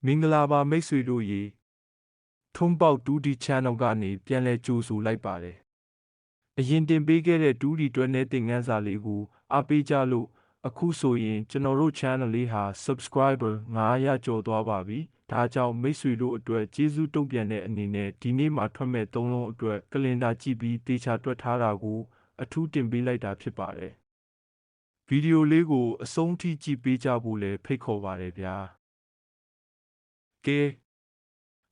မင်္ဂလာပါမိတ်ဆွေတို့ရေထုံးပေါက်2D channel ကနေပြန်လည်ကြိုဆိုလိုက်ပါတယ်အရင်တင်ပေးခဲ့တဲ့ 2D တွဲနဲ့သင်ခန်းစာလေးကိုအားပေးကြလို့အခုဆိုရင်ကျွန်တော်တို့ channel လေးဟာ subscriber 900ကျော်သွားပါပြီဒါကြောင့်မိတ်ဆွေတို့အတွက်ကျေးဇူးတုံ့ပြန်တဲ့အနေနဲ့ဒီနေ့မှာထွက်မဲ့3လုံးအတွက်ကလင်ဒါကြည့်ပြီးတေချာတွက်ထားတာကိုအထူးတင်ပေးလိုက်တာဖြစ်ပါတယ်ဗီဒီယိုလေးကိုအဆုံးထိကြည့်ပေးကြဖို့လည်းဖိတ်ခေါ်ပါတယ်ဗျာကဲ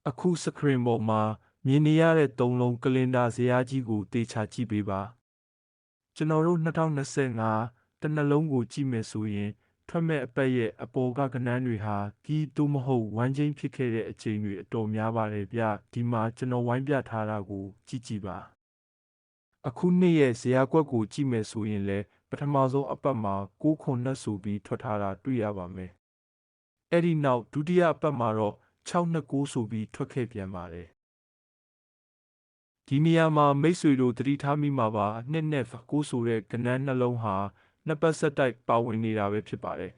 အခု screen ပေါ်မှာမြင်နေရတဲ့3လုံးကလင်ဒါဇယားကြီးကိုတေချာကြည့်ပေးပါကျွန်တော်တို့2025တစ်နှလုံးကိုကြည့်မယ်ဆိုရင်ထွက်မဲ့အပတ်ရဲ့အပေါ်ကကဏ္ဍတွေဟာကီးသို့မဟုတ်ဝမ်းချင်းဖြစ်ခဲ့တဲ့အချိန်တွေအတော်များပါတယ်ဗျဒီမှာကျွန်တော်ဝိုင်းပြထားတာကိုကြည့်ပါအခုနှစ်ရဲ့ဇယားကွက်ကိုကြည့်မယ်ဆိုရင်လည်းပထမဆုံးအပတ်မှာ6ခုနဲ့ဆိုပြီးထွက်ထားတာတွေ့ရပါမယ်အဲ့ဒီနောက်ဒုတိယအပတ်မှာတော့629ဆိုပြီးထွက်ခဲ့ပြန်ပါတယ်ဒီနေရာမှာမိတ်ဆွေတို့သတိထားမိမှာပါနှစ်နဲ့9ဆိုတဲ့ကဏ္ဍနှလုံးဟာနှစ်ပတ်ဆက်တိုက်ပါဝင်နေတာပဲဖြစ်ပါတယ်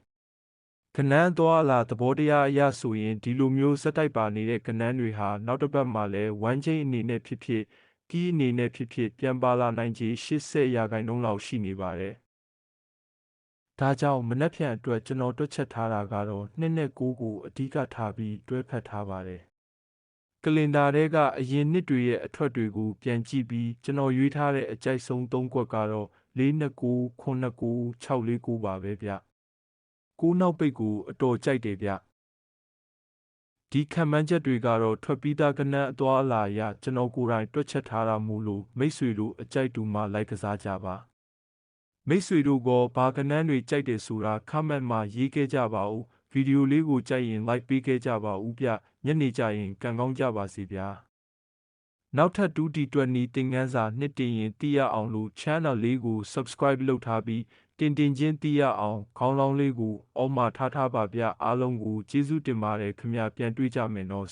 ကဏ္ဍသွားလာသဘောတရားအရဆိုရင်ဒီလိုမျိုးဆက်တိုက်ပါနေတဲ့ကဏ္ဍတွေဟာနောက်တစ်ပတ်မှာလည်းဝမ်းချင်းအနေနဲ့ဖြစ်ဖြစ်ကီးအနေနဲ့ဖြစ်ဖြစ်ပြန်ပါလာနိုင်ခြေ80%လောက်ရှိနေပါတယ်ဒါကြောင့်မနက်ဖြန်အတွက်ကျွန်တော်တွက်ချက်ထားတာကတော့2နဲ့9ကိုအဓိကထားပြီးတွဲဖက်ထားပါတယ်ကလင်ဒါထဲကအရင်နှစ်တွေရဲ့အထွက်တွေကိုပြန်ကြည့်ပြီးကျွန်တော်ရွေးထားတဲ့အကြိုက်ဆုံး3ကွက်ကတော့429 929 649ပါပဲဗျ9နောက်ပိတ်ကိုအတော်ကြိုက်တယ်ဗျဒီခံမှန်းချက်တွေကတော့ထွက်ပြီးသားကဏ္ဍအသွားအလာအရကျွန်တော်ကိုယ်တိုင်တွက်ချက်ထားတာမို့လို့မိတ်ဆွေတို့အကြိုက်တူမှလိုက်ကစားကြပါမိတ်ဆွေတို့ကဘာကဏ္ဍတွေကြိုက်တယ်ဆိုတာ comment မှာရေးခဲ့ကြပါဦးဗီဒီယိုလေးကိုကြိုက်ရင် like ပေးခဲ့ကြပါဦးဗျညနေကျရင်ကံကောင်းကြပါစေဗျာနောက်ထပ် 2D တွက်နီးသင်ခန်းစာနှစ်တင်ရင်သိရအောင်လို့ channel လေးကို subscribe လုပ်ထားပြီးတင်ချင်းသိရအောင်ခေါင်းလောင်းလေးကိုအော်မှာထားပါဗျအားလုံးကိုကျေးဇူးတင်ပါတယ်ခင်ဗျာပြန်တွေ့ကြမယ်နော်